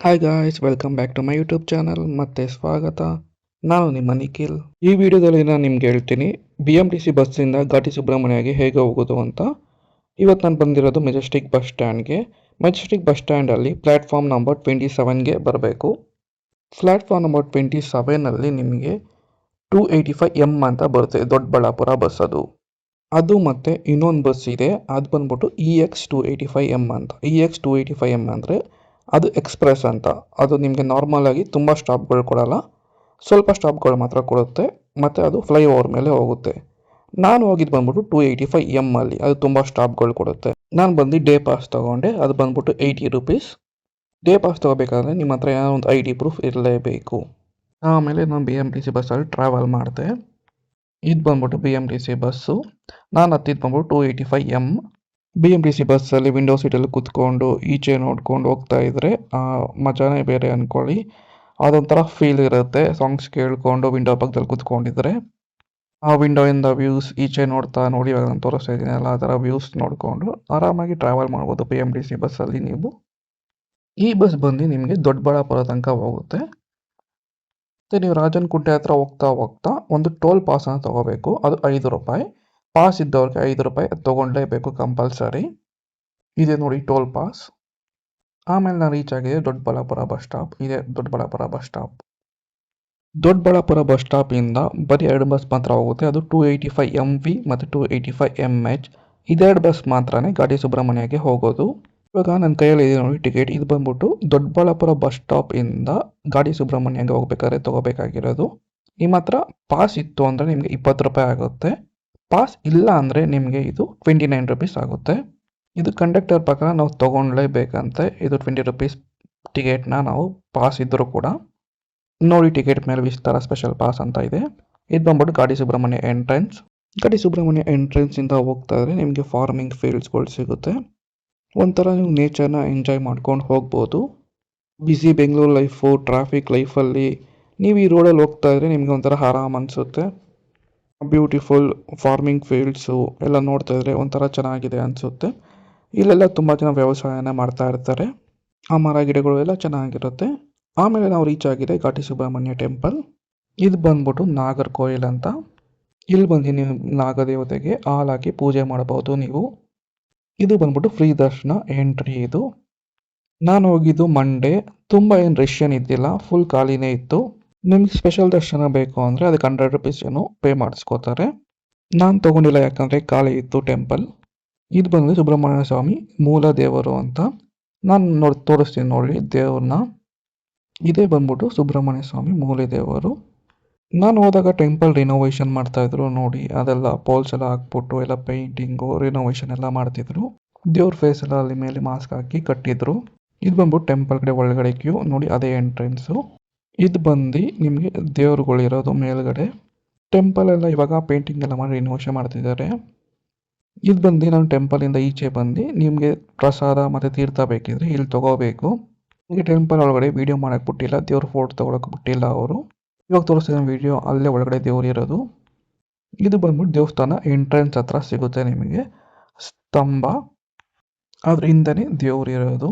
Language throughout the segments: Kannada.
Hi guys, welcome back to my YouTube channel. ಮತ್ತೆ ಸ್ವಾಗತ. ನಾನು ನಿಮ್ಮ ನಿಖಿಲ್. ಈ ವಿಡಿಯೋದಲ್ಲಿ ನಾನು ನಿಮ್ಗೆ ಹೇಳ್ತೀನಿ BMTC ಬಸ್ಸಿಂದ ಘಾಟಿ ಸುಬ್ರಹ್ಮಣ್ಯಗೆ ಹೇಗೆ ಹೋಗೋದು ಅಂತ. ಇವತ್ತು ನಾನು ಬಂದಿರೋದು ಮೆಜೆಸ್ಟಿಕ್ ಬಸ್ ಸ್ಟ್ಯಾಂಡ್ಗೆ. ಮೆಜೆಸ್ಟಿಕ್ ಬಸ್ ಸ್ಟ್ಯಾಂಡಲ್ಲಿ ಪ್ಲ್ಯಾಟ್ಫಾರ್ಮ್ ನಂಬರ್ 27ಗೆ ಬರಬೇಕು. ಪ್ಲ್ಯಾಟ್ಫಾರ್ಮ್ ನಂಬರ್ 27ಅಲ್ಲಿ ನಿಮಗೆ 285M ಅಂತ ಬರುತ್ತೆ, ದೊಡ್ಡಬಳ್ಳಾಪುರ ಬಸ್ ಅದು. ಅದು ಮತ್ತು ಇನ್ನೊಂದು ಬಸ್ ಇದೆ, ಅದು ಬಂದ್ಬಿಟ್ಟು EX285M ಅಂತ. EX285M ಅಂದರೆ ಅದು ಎಕ್ಸ್‌ಪ್ರೆಸ್ ಅಂತ. ಅದು ನಿಮಗೆ ನಾರ್ಮಲ್ ಆಗಿ ತುಂಬ ಸ್ಟಾಪ್‌ಗಳು ಕೊಡಲ್ಲ. ಸ್ವಲ್ಪ ಸ್ಟಾಪ್‌ಗಳು ಮಾತ್ರ ಕೊಡುತ್ತೆ. ಮತ್ತು ಅದು ಫ್ಲೈಓವರ್ ಮೇಲೆ ಹೋಗುತ್ತೆ. ನಾನು ಹೋಗಿದ್ದು ಬಂದ್ಬಿಟ್ಟು 285M ಅಲ್ಲಿ. ಅದು ತುಂಬ ಸ್ಟಾಪ್‌ಗಳು ಕೊಡುತ್ತೆ. ನಾನು ಬಂದು ಡೇ ಪಾಸ್ ತೊಗೊಂಡೆ. ಅದು ಬಂದ್ಬಿಟ್ಟು ₹80. ಡೇ ಪಾಸ್ ತೊಗೋಬೇಕಾದ್ರೆ ನಿಮ್ಮ ಹತ್ರ ಏನೋ ಒಂದು ID ಪ್ರೂಫ್ ಇರಲೇಬೇಕು. ಆಮೇಲೆ ನಾನು BMTC ಬಸ್ಸಲ್ಲಿ ಟ್ರಾವೆಲ್ ಮಾಡಿದೆ. ಇದು ಬಂದ್ಬಿಟ್ಟು BMTC ಬಸ್ಸು. ನಾನು ಹತ್ತಿದ್ದು ಬಂದ್ಬಿಟ್ಟು 285M. BMTC ಬಸ್ಸಲ್ಲಿ ವಿಂಡೋ ಸೀಟಲ್ಲಿ ಕೂತ್ಕೊಂಡು ಈಚೆ ನೋಡ್ಕೊಂಡು ಹೋಗ್ತಾ ಇದ್ದರೆ ಮಜಾನೇ ಬೇರೆ ಅಂದ್ಕೊಳ್ಳಿ. ಅದೊಂಥರ ಫೀಲ್ ಇರುತ್ತೆ ಸಾಂಗ್ಸ್ ಕೇಳಿಕೊಂಡು ವಿಂಡೋ ಪಕ್ಕದಲ್ಲಿ ಕೂತ್ಕೊಂಡಿದ್ರೆ. ಆ ವಿಂಡೋಯಿಂದ ವ್ಯೂಸ್ ಈಚೆ ನೋಡ್ತಾ ನೋಡಿ, ಇವಾಗ ನಾನು ತೋರಿಸ್ತಾ ಇದ್ದೀನಲ್ಲ ಆ ಥರ ವ್ಯೂಸ್ ನೋಡಿಕೊಂಡು ಆರಾಮಾಗಿ ಟ್ರಾವೆಲ್ ಮಾಡ್ಬೋದು BMTC ಬಸ್ಸಲ್ಲಿ ನೀವು. ಈ ಬಸ್ ಬಂದು ನಿಮಗೆ ದೊಡ್ಡಬಳ್ಳಾಪುರ ತನಕ ಹೋಗುತ್ತೆ. ಮತ್ತು ನೀವು ರಾಜನಕುಂಟೆ ಹತ್ರ ಹೋಗ್ತಾ ಹೋಗ್ತಾ ಒಂದು ಟೋಲ್ ಪಾಸನ್ನು ತೊಗೋಬೇಕು. ಅದು ₹5. ಪಾಸ್ ಇದ್ದವ್ರಿಗೆ ₹5 ಅದು ತೊಗೊಳ್ಳೇಬೇಕು ಕಂಪಲ್ಸರಿ. ಇದೆ ನೋಡಿ ಟೋಲ್ ಪಾಸ್. ಆಮೇಲೆ ನಾನು ರೀಚ್ ಆಗಿದೆ ದೊಡ್ಡಬಳ್ಳಾಪುರ ಬಸ್ ಸ್ಟಾಪ್. ಇದೆ Doddaballapura bus stop. Doddaballapura bus ಸ್ಟಾಪಿಂದ ಬರೀ 2 ಬಸ್ ಮಾತ್ರ ಹೋಗುತ್ತೆ. ಅದು 285MV ಮತ್ತು 285MH. ಇದೆರಡು ಬಸ್ ಮಾತ್ರನೇ ಘಾಟಿ ಸುಬ್ರಹ್ಮಣ್ಯಗೆ ಹೋಗೋದು. ಇವಾಗ ನನ್ನ ಕೈಯಲ್ಲಿ ಇದೆ ನೋಡಿ ಟಿಕೆಟ್. ಇದು ಬಂದ್ಬಿಟ್ಟು ದೊಡ್ಡಬಳ್ಳಾಪುರ ಬಸ್ ಸ್ಟಾಪಿಂದ ಘಾಟಿ ಸುಬ್ರಹ್ಮಣ್ಯಗೆ ಹೋಗ್ಬೇಕಾದ್ರೆ ತೊಗೋಬೇಕಾಗಿರೋದು. ನಿಮ್ಮ ಹತ್ರ ಪಾಸ್ ಇತ್ತು ಅಂದರೆ ನಿಮಗೆ ₹20 ಆಗುತ್ತೆ. ಪಾಸ್ ಇಲ್ಲ ಅಂದರೆ ನಿಮಗೆ ಇದು ₹29 ಆಗುತ್ತೆ. ಇದು ಕಂಡಕ್ಟರ್ ಪ್ರಕಾರ ನಾವು ತೊಗೊಳ್ಳೇಬೇಕಂತೆ. ಇದು ₹20 ಟಿಕೆಟ್ನ ನಾವು ಪಾಸ್ ಇದ್ದರೂ ಕೂಡ. ನೋಡಿ ಟಿಕೆಟ್ ಮೇಲೆ ವಿಸ್ತಾರ ಸ್ಪೆಷಲ್ ಪಾಸ್ ಅಂತ ಇದೆ. ಇದು ಬಂದ್ಬಿಟ್ಟು ಘಾಟಿ ಸುಬ್ರಹ್ಮಣ್ಯ ಎಂಟ್ರೆನ್ಸ್. ಘಾಟಿ ಸುಬ್ರಹ್ಮಣ್ಯ ಎಂಟ್ರೆನ್ಸಿಂದ ಹೋಗ್ತಾ ಇದ್ರೆ ನಿಮಗೆ ಫಾರ್ಮಿಂಗ್ ಫೀಲ್ಡ್ಸ್ಗಳು ಸಿಗುತ್ತೆ. ಒಂಥರ ನೀವು ನೇಚರ್ನ ಎಂಜಾಯ್ ಮಾಡ್ಕೊಂಡು ಹೋಗ್ಬೋದು. ಬ್ಯುಸಿ ಬೆಂಗಳೂರು ಲೈಫು, ಟ್ರಾಫಿಕ್ ಲೈಫಲ್ಲಿ ನೀವು ಈ ರೋಡಲ್ಲಿ ಹೋಗ್ತಾ ಇದ್ರೆ ನಿಮಗೆ ಒಂಥರ ಆರಾಮ್ ಅನಿಸುತ್ತೆ. ಬ್ಯೂಟಿಫುಲ್ ಫಾರ್ಮಿಂಗ್ ಫೀಲ್ಡ್ಸು ಎಲ್ಲ ನೋಡ್ತಾ ಇದ್ರೆ ಒಂಥರ ಚೆನ್ನಾಗಿದೆ ಅನಿಸುತ್ತೆ. ಇಲ್ಲೆಲ್ಲ ತುಂಬ ಜನ ವ್ಯವಸಾಯನ ಮಾಡ್ತಾ ಇರ್ತಾರೆ. ಆ ಮರ ಗಿಡಗಳು ಎಲ್ಲ ಚೆನ್ನಾಗಿರುತ್ತೆ. ಆಮೇಲೆ ನಾವು ರೀಚ್ ಆಗಿದೆ ಘಾಟಿ ಸುಬ್ರಹ್ಮಣ್ಯ ಟೆಂಪಲ್. ಇದು ಬಂದ್ಬಿಟ್ಟು ನಾಗರ್ಕೋಯಿಲ್ ಅಂತ. ಇಲ್ಲಿ ಬಂದು ನೀವು ನಾಗದೇವತೆಗೆ ಹಾಲು ಹಾಕಿ ಪೂಜೆ ಮಾಡಬಹುದು ನೀವು. ಇದು ಬಂದ್ಬಿಟ್ಟು ಫ್ರೀ ದರ್ಶನ ಎಂಟ್ರಿ ಇದು. ನಾನು ಹೋಗಿದ್ದು ಮಂಡೇ. ತುಂಬ ಏನು ರಶ್ ಏನಿದ್ದಿಲ್ಲ, ಫುಲ್ ಖಾಲಿನೇ ಇತ್ತು. ನಿಮ್ಗೆ ಸ್ಪೆಷಲ್ ದರ್ಶನ ಬೇಕು ಅಂದರೆ ಅದಕ್ಕೆ ₹100 ಏನೋ ಪೇ ಮಾಡಿಸ್ಕೋತಾರೆ. ನಾನು ತೊಗೊಂಡಿಲ್ಲ, ಯಾಕಂದರೆ ಖಾಲಿ ಇತ್ತು ಟೆಂಪಲ್. ಇದು ಬಂದು ಸುಬ್ರಹ್ಮಣ್ಯ ಸ್ವಾಮಿ ಮೂಲ ದೇವರು ಅಂತ. ನಾನು ತೋರಿಸ್ತೀನಿ ನೋಡಿ ದೇವ್ರನ್ನ. ಇದೇ ಬಂದ್ಬಿಟ್ಟು ಸುಬ್ರಹ್ಮಣ್ಯ ಸ್ವಾಮಿ ಮೂಲ ದೇವರು. ನಾನು ಹೋದಾಗ ಟೆಂಪಲ್ ರಿನೋವೇಷನ್ ಮಾಡ್ತಾಯಿದ್ರು ನೋಡಿ. ಅದೆಲ್ಲ ಪೋಲ್ಸ್ ಎಲ್ಲ ಹಾಕ್ಬಿಟ್ಟು ಎಲ್ಲ ಪೇಂಟಿಂಗು ರಿನೋವೇಷನ್ ಎಲ್ಲ ಮಾಡ್ತಿದ್ರು. ದೇವ್ರ ಫೇಸ್ ಎಲ್ಲ ಅಲ್ಲಿ ಮೇಲೆ ಮಾಸ್ಕ್ ಹಾಕಿ ಕಟ್ಟಿದ್ರು. ಇದು ಬಂದ್ಬಿಟ್ಟು ಟೆಂಪಲ್ ಕಡೆ ಒಳಗಡೆ ಕ್ಯೂ ನೋಡಿ, ಅದೇ ಎಂಟ್ರೆನ್ಸು. ಇದು ಬಂದು ನಿಮಗೆ ದೇವ್ರುಗಳಿರೋದು ಮೇಲ್ಗಡೆ. ಟೆಂಪಲ್ ಎಲ್ಲ ಇವಾಗ ಪೇಂಟಿಂಗ್ ಎಲ್ಲ ಮಾಡಿ ರಿನೋವೇಷನ್ ಮಾಡ್ತಿದ್ದಾರೆ. ಇದು ಬಂದು ನಾನು ಟೆಂಪಲಿಂದ ಈಚೆ ಬಂದು ನಿಮಗೆ ಪ್ರಸಾದ ಮತ್ತು ತೀರ್ಥ ಬೇಕಿದ್ರೆ ಇಲ್ಲಿ ತೊಗೋಬೇಕು. ನಿಮಗೆ ಟೆಂಪಲ್ ಒಳಗಡೆ ವೀಡಿಯೋ ಮಾಡೋಕ್ಕೆ ಬಿಟ್ಟಿಲ್ಲ, ದೇವ್ರ ಫೋಟೋ ತೊಗೊಳಕ್ಕೆ ಬಿಟ್ಟಿಲ್ಲ ಅವರು. ಇವಾಗ ತೋರಿಸ್ತಿರೋ ವೀಡಿಯೋ ಅಲ್ಲೇ ಒಳಗಡೆ ದೇವ್ರು ಇರೋದು. ಇದು ಬಂದ್ಬಿಟ್ಟು ದೇವಸ್ಥಾನ ಎಂಟ್ರೆನ್ಸ್ ಹತ್ರ ಸಿಗುತ್ತೆ ನಿಮಗೆ ಸ್ತಂಭ, ಅದ್ರ ಹಿಂದೆನೇ ದೇವ್ರು ಇರೋದು.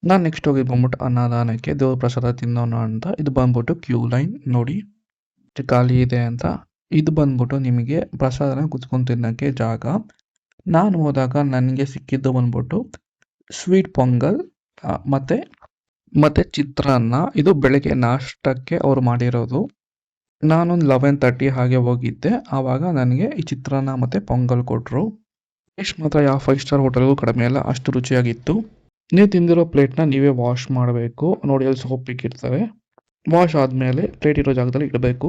ನಾನು ನೆಕ್ಸ್ಟ್ ಹೋಗಿ ಬಂದ್ಬಿಟ್ಟು ಅನ್ನದಾನಕ್ಕೆ ದೇವ್ರ ಪ್ರಸಾದ ತಿನ್ನೋಣ ಅಂತ. ಇದು ಬಂದ್ಬಿಟ್ಟು ಕ್ಯೂ ಲೈನ್ ನೋಡಿ, ಖಾಲಿ ಇದೆ ಅಂತ. ಇದು ಬಂದ್ಬಿಟ್ಟು ನಿಮಗೆ ಪ್ರಸಾದನ ಕುತ್ಕೊಂಡು ತಿನ್ನೋಕ್ಕೆ ಜಾಗ. ನಾನು ಹೋದಾಗ ನನಗೆ ಸಿಕ್ಕಿದ್ದು ಬಂದ್ಬಿಟ್ಟು ಸ್ವೀಟ್ ಪೊಂಗಲ್ ಮತ್ತು ಚಿತ್ರಾನ್ನ. ಇದು ಬೆಳಗ್ಗೆ ನಾಷ್ಟಕ್ಕೆ ಅವ್ರು ಮಾಡಿರೋದು. ನಾನೊಂದು 11:30 ಹಾಗೆ ಹೋಗಿದ್ದೆ. ಆವಾಗ ನನಗೆ ಈ ಚಿತ್ರಾನ್ನ ಮತ್ತು ಪೊಂಗಲ್ ಕೊಟ್ಟರು. ಟೇಸ್ಟ್ ಮಾತ್ರ ಯಾವ 5 ಸ್ಟಾರ್ ಹೋಟೆಲ್ಗೂ ಕಡಿಮೆ ಇಲ್ಲ, ಅಷ್ಟು ರುಚಿಯಾಗಿತ್ತು. ನೀವು ತಿಂದಿರೋ ಪ್ಲೇಟ್ನ ನೀವೇ ವಾಶ್ ಮಾಡಬೇಕು ನೋಡಿ, ಅಲ್ಲಿ ಸೋಪ್ ಇಕ್ಕಿರ್ತಾರೆ. ವಾಶ್ ಆದಮೇಲೆ ಪ್ಲೇಟ್ ಇರೋ ಜಾಗದಲ್ಲಿ ಇಡಬೇಕು.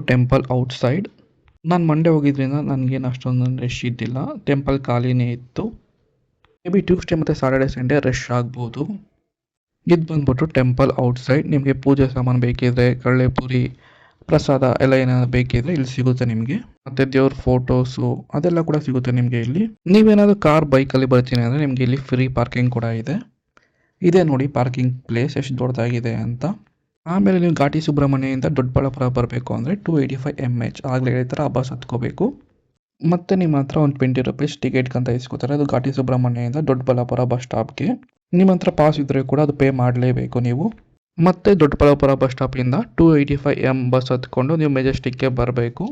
Temple outside. ನಾನು ಮಂಡೇ ಹೋಗಿದ್ರಿಂದ ನನಗೇನು ಅಷ್ಟೊಂದು ರಶ್ ಇದ್ದಿಲ್ಲ, ಟೆಂಪಲ್ ಖಾಲಿನೇ ಇತ್ತು. ಮೇ ಬಿ ಟ್ಯೂಸ್ಡೇ ಮತ್ತು ಸಾಟರ್ಡೆ ಸಂಡೇ ರಶ್ ಆಗ್ಬೋದು. ಇದು ಬಂದ್ಬಿಟ್ಟು ಟೆಂಪಲ್ ಔಟ್ಸೈಡ್. ನಿಮಗೆ ಪೂಜೆ ಸಾಮಾನು ಬೇಕಿದ್ರೆ, ಕಳ್ಳೆಪುರಿ, ಪ್ರಸಾದ ಎಲ್ಲ ಏನಾದ್ರು ಬೇಕಿದ್ರೆ ಇಲ್ಲಿ ಸಿಗುತ್ತೆ ನಿಮಗೆ. ಮತ್ತು ದೇವ್ರ ಫೋಟೋಸು ಅದೆಲ್ಲ ಕೂಡ ಸಿಗುತ್ತೆ ನಿಮಗೆ ಇಲ್ಲಿ. ನೀವೇನಾದರೂ ಕಾರ್ ಬೈಕಲ್ಲಿ ಬರ್ತೀನಿ ಅಂದರೆ ನಿಮಗೆ ಇಲ್ಲಿ ಫ್ರೀ ಪಾರ್ಕಿಂಗ್ ಕೂಡ ಇದೆ. ಇದೇ ನೋಡಿ ಪಾರ್ಕಿಂಗ್ ಪ್ಲೇಸ್ ಎಷ್ಟು ದೊಡ್ಡದಾಗಿದೆ ಅಂತ. ಆಮೇಲೆ ನೀವು ಘಾಟಿ ಸುಬ್ರಹ್ಮಣ್ಯದಿಂದ ದೊಡ್ಡಬಳ್ಳಾಪುರ ಬರಬೇಕು ಅಂದರೆ 285MH ಆಗಲೇ ಹೇಳ್ತಾರೆ, ಆ ಬಸ್ ಹತ್ಕೋಬೇಕು. ಮತ್ತು ನಿಮ್ಮ ಹತ್ರ ಒಂದು ₹20 ಟಿಕೆಟ್ ಅಂತ ಇಸ್ಕೋತಾರೆ. ಅದು ಘಾಟಿ ಸುಬ್ರಹ್ಮಣ್ಯದಿಂದ ದೊಡ್ಡಬಳ್ಳಾಪುರ ಬಸ್ ಸ್ಟಾಪ್ಗೆ. ನಿಮ್ಮ ಹತ್ರ ಪಾಸ್ ಇದ್ದರೆ ಕೂಡ ಅದು ಪೇ ಮಾಡಲೇಬೇಕು ನೀವು. ಮತ್ತು ದೊಡ್ಡಬಳ್ಳಾಪುರ ಬಸ್ ಸ್ಟಾಪಿಂದ 285 ಬಸ್ ಹತ್ಕೊಂಡು ನೀವು ಮೆಜೆಸ್ಟಿಕ್ಗೆ ಬರಬೇಕು.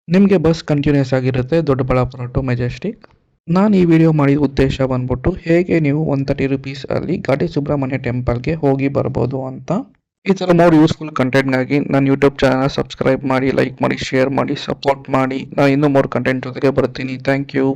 ನಿಮಗೆ ಬಸ್ ಕಂಟಿನ್ಯೂಸ್ ಆಗಿರುತ್ತೆ ದೊಡ್ಡಬಳ್ಳಾಪುರ ಟು ಮೆಜೆಸ್ಟಿಕ್. ನಾನು ಈ ವಿಡಿಯೋ ಮಾಡಿದ ಉದ್ದೇಶ ಬಂದ್ಬಿಟ್ಟು ಹೇಗೆ ನೀವು 130 ರುಪೀಸಲ್ಲಿ ಘಾಟಿ ಸುಬ್ರಹ್ಮಣ್ಯ ಟೆಂಪಲ್ಗೆ ಹೋಗಿ ಬರ್ಬೋದು ಅಂತ. ಈ ಥರ ಮೋರ್ ಯೂಸ್ಫುಲ್ ಕಂಟೆಂಟ್ಗಾಗಿ ನನ್ನ ಯೂಟ್ಯೂಬ್ ಚಾನಲ್ ಸಬ್ಸ್ಕ್ರೈಬ್ ಮಾಡಿ, ಲೈಕ್ ಮಾಡಿ, ಶೇರ್ ಮಾಡಿ, ಸಪೋರ್ಟ್ ಮಾಡಿ. ನಾನು ಇನ್ನೂ ಮೋರ್ ಕಂಟೆಂಟ್ ಜೊತೆಗೆ ಬರ್ತೀನಿ. Thank you.